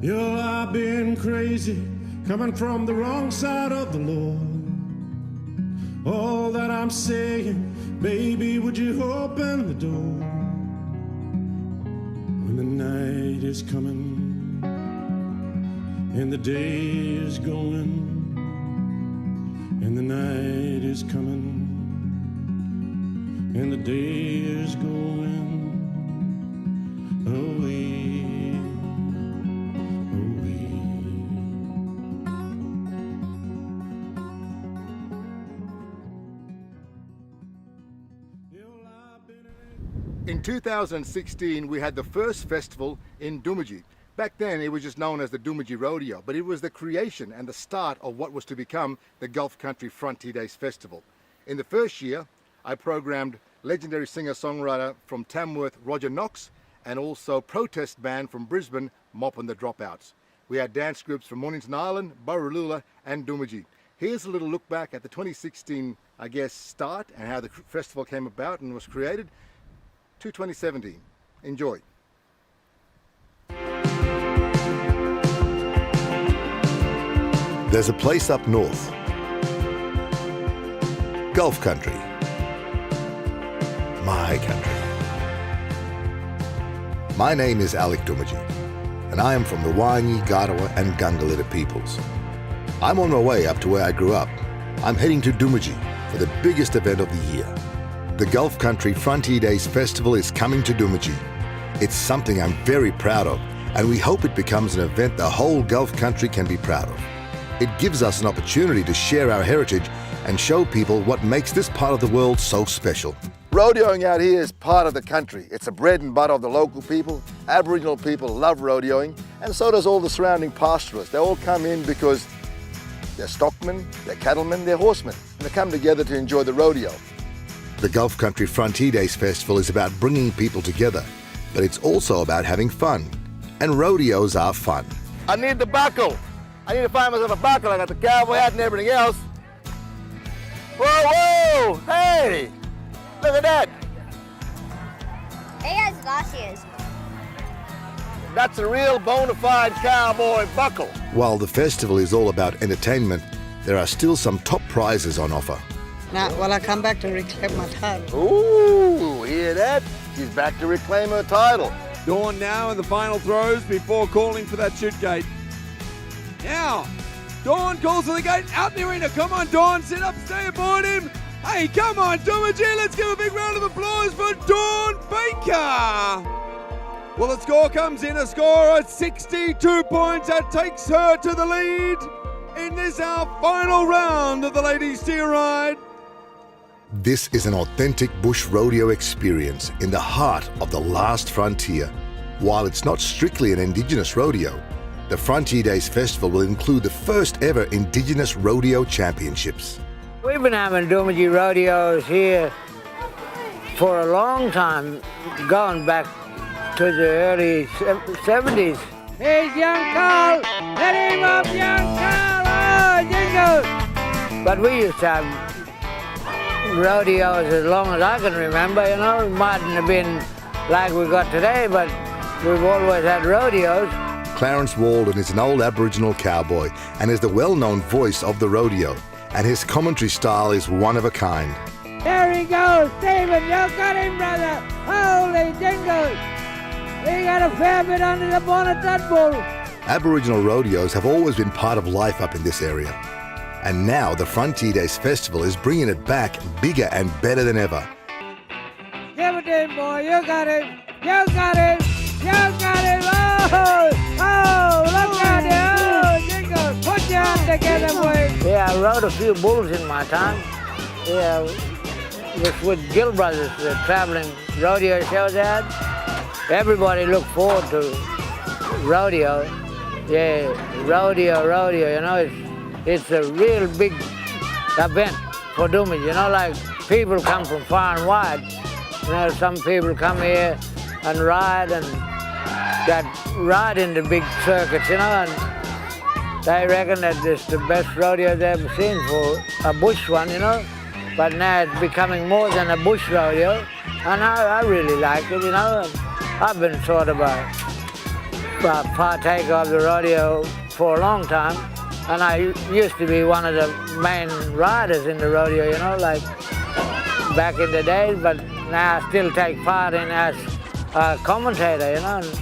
Yo, I've been crazy, coming from the wrong side of the law. All that I'm saying, baby, would you open the door? When the night is coming and the day is going, and the night is coming and the day is going away, away. In 2016, we had the first festival in Doomadgee. Back then, it was just known as the Doomadgee Rodeo, but it was the creation and the start of what was to become the Gulf Country Frontier Days Festival. In the first year, I programmed legendary singer-songwriter from Tamworth, Roger Knox, and also protest band from Brisbane, Mop and the Dropouts. We had dance groups from Mornington Island, Burralula, and Doomadgee. Here's a little look back at the 2016, start and how the festival came about and was created to 2017. Enjoy. There's a place up north, Gulf Country, my country. My name is Alec Doomadgee, and I am from the Wanyi, Garawa and Gungalita peoples. I'm on my way up to where I grew up. I'm heading to Doomadgee for the biggest event of the year. The Gulf Country Frontier Days Festival is coming to Doomadgee. It's something I'm very proud of, and we hope it becomes an event the whole Gulf Country can be proud of. It gives us an opportunity to share our heritage and show people what makes this part of the world so special. Rodeoing out here is part of the country. It's the bread and butter of the local people. Aboriginal people love rodeoing, and so does all the surrounding pastoralists. They all come in because they're stockmen, they're cattlemen, they're horsemen, and they come together to enjoy the rodeo. The Gulf Country Frontier Days Festival is about bringing people together, but it's also about having fun. And rodeos are fun. I need the buckle. I need to find myself a buckle. I got the cowboy hat and everything else. Whoa, whoa, hey, look at that. He has glasses. That's a real bona fide cowboy buckle. While the festival is all about entertainment, there are still some top prizes on offer. Now, well, I come back to reclaim my title. Ooh, hear that? She's back to reclaim her title. Dawn now in the final throws before calling for that shoot gate. Now, Dawn calls for the gate, out in the arena. Come on, Dawn, sit up, stay aboard him. Hey, come on, Doomadgee, let's give a big round of applause for Dawn Baker. Well, the score comes in, a score of 62 points. That takes her to the lead in this, our final round of the ladies' steer ride. This is an authentic bush rodeo experience in the heart of the last frontier. While it's not strictly an Indigenous rodeo, the Frontier Days Festival will include the first ever Indigenous Rodeo Championships. We've been having Doomadgee rodeos here for a long time, going back to the early 70s. Here's young Carl! Let him up, young Carl! Oh, jingle! But we used to have rodeos as long as I can remember, you know. It mightn't have been like we got today, but we've always had rodeos. Clarence Walden is an old Aboriginal cowboy and is the well-known voice of the rodeo, and his commentary style is one of a kind. There he goes, Stephen, you got him, brother. Holy jingle. He got a fair bit under the bonnet, that bull. Aboriginal rodeos have always been part of life up in this area. And now the Frontier Days Festival is bringing it back bigger and better than ever. Give it to him, boy. You got him. You got him. You got him. Oh, oh, look at him. Oh, jingle. Put your hands together, boy. Yeah, I rode a few bulls in my time. Yeah, with Gill Brothers, the traveling rodeo shows they had. Everybody looked forward to rodeo. Yeah, rodeo, you know, it's a real big event for Doomadgee, you know, like people come from far and wide. You know, some people come here and ride and that ride in the big circuits, you know, and they reckon that this is the best rodeo they've ever seen for a bush one, you know. But now it's becoming more than a bush rodeo, and I really like it, you know. I've been sort of a partaker of the rodeo for a long time, and I used to be one of the main riders in the rodeo, you know, like back in the days, but now I still take part in as a commentator, you know, and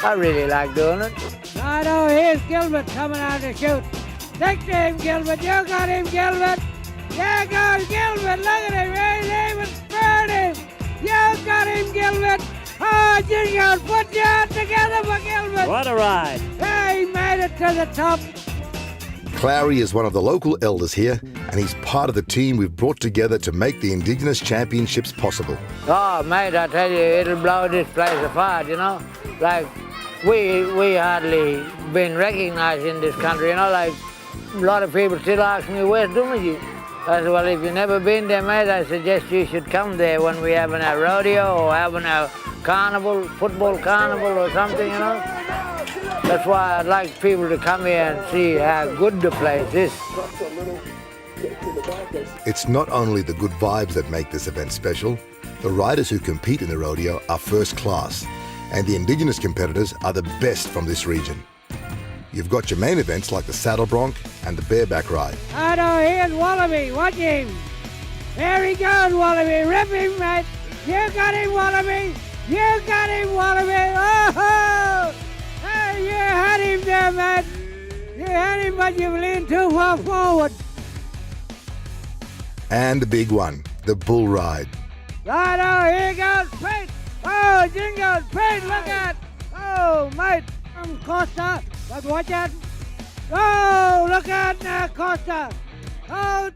I really like doing it. Righto, here's Gilbert coming out to shoot. Take to him, Gilbert. You got him, Gilbert. There goes Gilbert. Look at him. He's even spurred him. You got him, Gilbert. Oh, Jingle, put your hands together for Gilbert. What a ride. Hey, he made it to the top. Clary is one of the local elders here, and he's part of the team we've brought together to make the Indigenous Championships possible. Oh, mate, I tell you, it'll blow this place apart, you know. Like, we hardly been recognised in this country, you know, like a lot of people still ask me, where's Dumaji? I said, well, if you've never been there, mate, I suggest you should come there when we're having our rodeo or having our carnival, football carnival or something, you know. That's why I'd like people to come here and see how good the place is. It's not only the good vibes that make this event special, the riders who compete in the rodeo are first class, and the Indigenous competitors are the best from this region. You've got your main events like the saddle bronc and the bareback ride. Righto, here's Wallaby. Watch him. There he goes, Wallaby. Rip him, mate. You got him, Wallaby. You got him, Wallaby. Oh! Hey, you had him there, mate. You had him, but you leaned too far forward. And the big one, the bull ride. Righto, here goes Pete. Oh, Jingle, Pete, look at. Oh, mate. Costa, but watch out. Oh, look out now, Costa. Oh.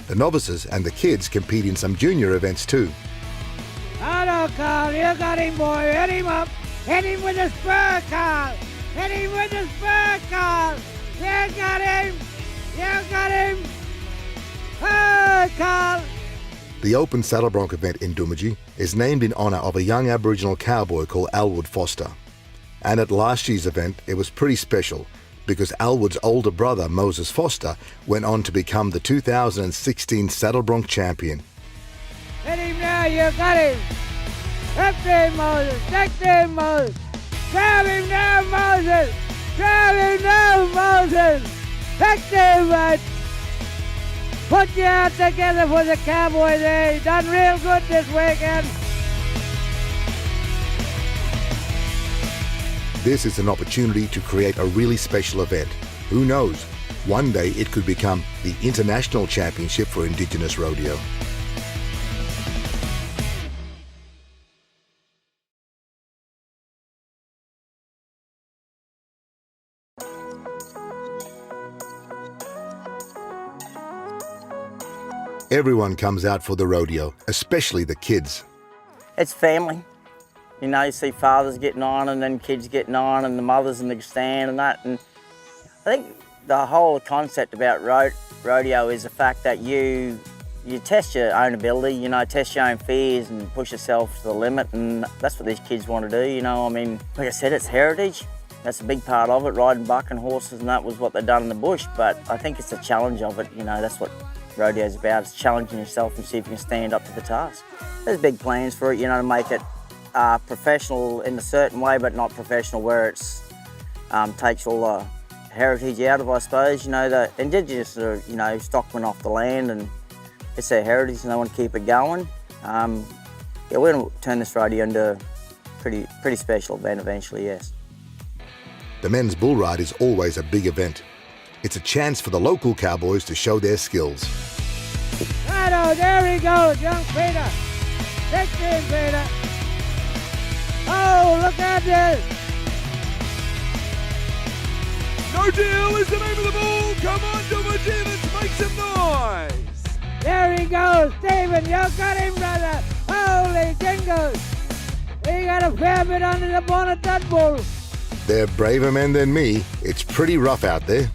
The novices and the kids compete in some junior events too. Righto, Carl, you got him, boy. Hit him up. Hit him with the spur, Carl. Hit him with the spur, Carl. You got him. You got him. Oh, Carl. The Open Saddle Bronc event in Dumaji is named in honour of a young Aboriginal cowboy called Alwood Foster. And at last year's event, it was pretty special because Alwood's older brother, Moses Foster, went on to become the 2016 Saddle Bronc champion. Hit him now, you got him. Up there, Moses. Take there, Moses. Grab him now, Moses. Grab him now, Moses. Take there, mate. Put your hands together for the cowboy there. He done real good this weekend. This is an opportunity to create a really special event. Who knows? One day it could become the International Championship for Indigenous Rodeo. Everyone comes out for the rodeo, especially the kids. It's family. You know, you see fathers getting on and then kids getting on and the mothers in the stand and that. And I think the whole concept about rodeo is the fact that you test your own ability, you know, test your own fears and push yourself to the limit, and that's what these kids want to do, you know. I mean, like I said, it's heritage. That's a big part of it, riding buck and horses, and that was what they've done in the bush, but I think it's the challenge of it, you know, that's what rodeo's about. It's challenging yourself and see if you can stand up to the task. There's big plans for it, you know, to make it professional in a certain way, but not professional where it's takes all the heritage out of, I suppose. You know, the Indigenous are, you know, stockmen off the land and it's their heritage and they want to keep it going. Yeah, we're going to turn this rodeo into a pretty special event eventually, yes. The men's bull ride is always a big event. It's a chance for the local cowboys to show their skills. Righto, there he goes, young Peter. Take him, Peter. Oh, look at this. No Deal is the name of the bull. Come on, Dumaji, let's make some noise. There he goes, Stephen. You got him, brother. Holy jingles. He got a fair bit under the bonnet, that bull. They're braver men than me. It's pretty rough out there.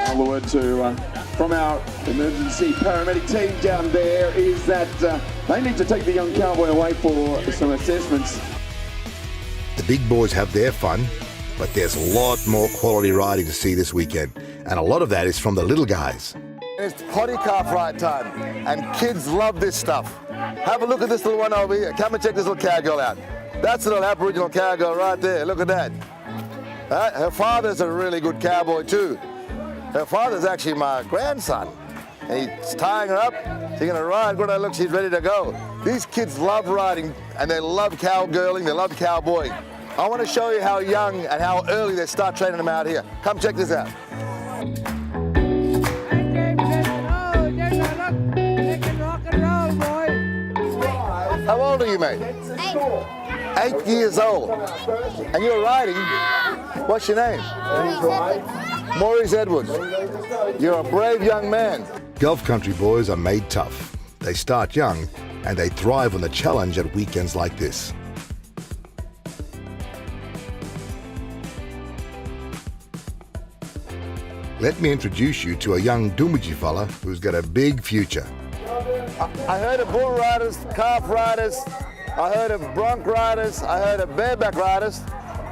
All the word to from our emergency paramedic team down there is that they need to take the young cowboy away for some assessments. The big boys have their fun, but there's a lot more quality riding to see this weekend, and a lot of that is from the little guys. It's potty calf ride time, and kids love this stuff. Have a look at this little one over here. Come and check this little cowgirl out. That's a little Aboriginal cowgirl right there. Look at that. Her father's a really good cowboy too. Her father's actually my grandson. And he's tying her up. She's gonna ride. Good look, she's ready to go. These kids love riding, and they love cowgirling. They love cowboying. I want to show you how young and how early they start training them out here. Come check this out. How old are you, mate? 8 years old. And you're riding? What's your name? Maurice Edwards. You're a brave young man. Gulf country boys are made tough. They start young and they thrive on the challenge at weekends like this. Let me introduce you to a young Doomadgee fella who's got a big future. I heard of bull riders, calf riders, I heard of bronc riders, I heard of bareback riders,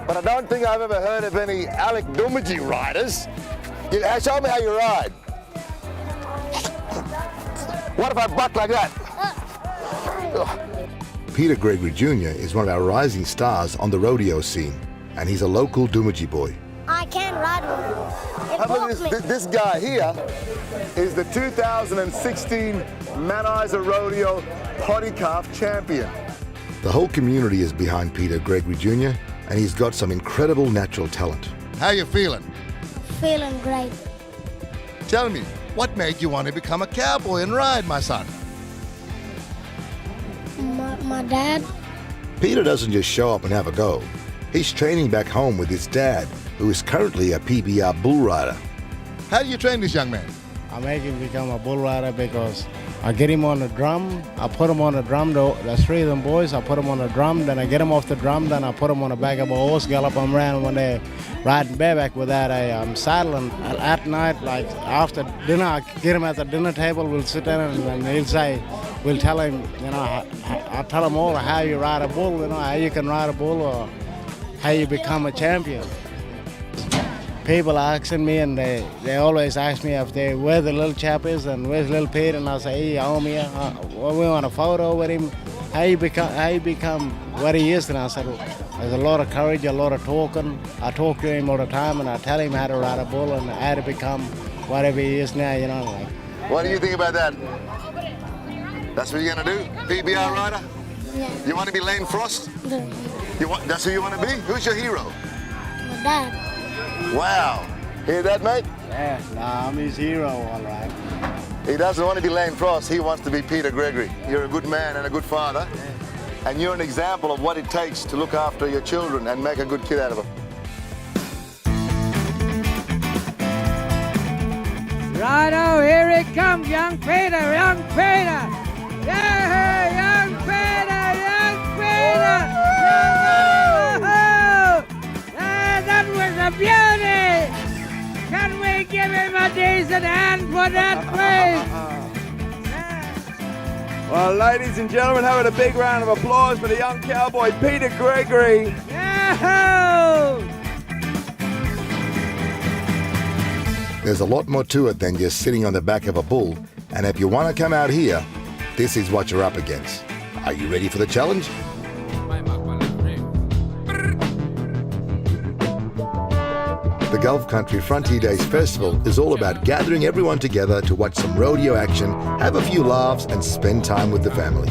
but I don't think I've ever heard of any Alec Doomadgee riders. Show me how you ride. What if I buck like that? Peter Gregory Jr. is one of our rising stars on the rodeo scene, and he's a local Doomadgee boy. I can't ride one. How about this guy here is the 2016 Manisa Rodeo Potty Calf Champion. The whole community is behind Peter Gregory Jr. and he's got some incredible natural talent. How you feeling? Feeling great. Tell me, what made you want to become a cowboy and ride, my son? My dad. Peter doesn't just show up and have a go. He's training back home with his dad, who is currently a PBR bull rider. How do you train this young man? I make him become a bull rider because I get him on the drum. I put him on the drum. There's 3 of them boys. I put him on the drum. Then I get him off the drum. Then I put him on the back of a horse, gallop them around when they're riding bareback without a saddle. And at night, like after dinner, I get him at the dinner table. We'll sit down and he'll say, we'll tell him, you know, I'll tell him all how you ride a bull, you know, how you can ride a bull or how you become a champion. People are asking me, and they always ask me where the little chap is and where's little Pete, and I say, hey, homie, we want a photo with him. How you become what he is? And I said, there's a lot of courage, a lot of talking. I talk to him all the time, and I tell him how to ride a bull and how to become whatever he is now, you know. Like. What do you think about that? That's what you're gonna do? PBR rider? Yeah. You want to be Lane Frost? No. That's who you want to be? Who's your hero? My dad. Wow. Hear that, mate? Yeah, I'm his hero, all right. He doesn't want to be Lane Frost. He wants to be Peter Gregory. You're a good man and a good father. Yeah. And you're an example of what it takes to look after your children and make a good kid out of them. Righto, here it comes, young Peter, young Peter. Yeah, young Peter, young Peter. That was a beauty. Can we give him a decent hand for that, please? Well, ladies and gentlemen, having a big round of applause for the young cowboy, Peter Gregory. Yahoo! There's a lot more to it than just sitting on the back of a bull, and if you want to come out here, this is what you're up against. Are you ready for the challenge? The Gulf Country Frontier Days Festival is all about gathering everyone together to watch some rodeo action, have a few laughs, and spend time with the family.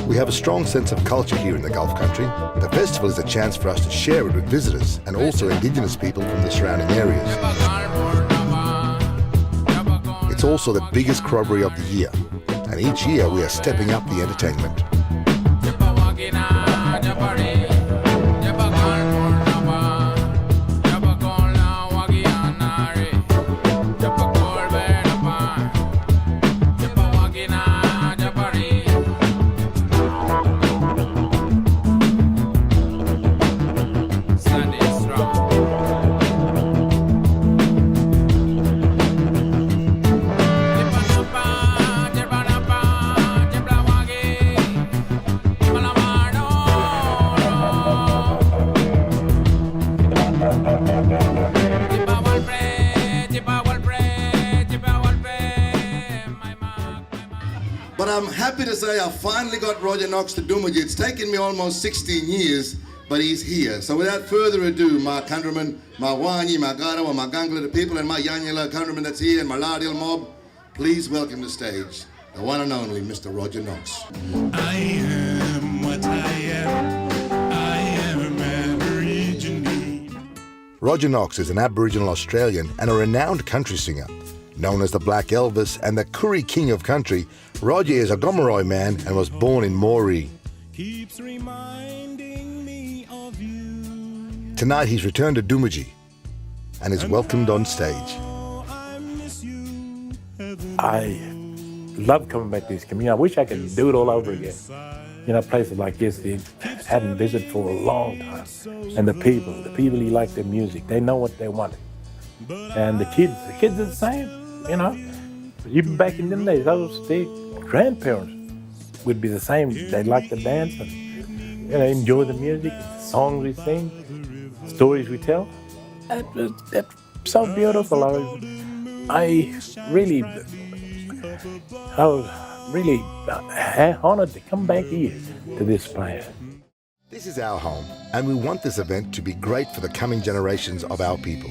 We have a strong sense of culture here in the Gulf Country. The festival is a chance for us to share it with visitors and also Indigenous people from the surrounding areas. It's also the biggest corroboree of the year, and each year we are stepping up the entertainment. I'm happy to say I finally got Roger Knox to Doomadgee. It's taken me almost 16 years, but he's here. So without further ado, my countrymen, my Wanyi, my Garawa, my Gangla people, and my Yanyala countrymen that's here, and my Lardil mob, please welcome to the stage the one and only Mr. Roger Knox. I am what I am. I am Aborigine. Roger Knox is an Aboriginal Australian and a renowned country singer. Known as the Black Elvis and the Koori King of Country, Roger is a Gomeroi man and was born in Moree. Keeps reminding me of you. Tonight he's returned to Doomadgee and is welcomed on stage. I love coming back to this community. I wish I could do it all over again. You know, places like this, they hadn't visited for a long time. And the people who like their music, they know what they want. And the kids are the same, you know. Even back in them days, their grandparents would be the same. They like to dance and, you know, enjoy the music, the songs we sing, stories we tell. That's so beautiful. I was really honored to come back here to this place. This is our home, and we want this event to be great for the coming generations of our people.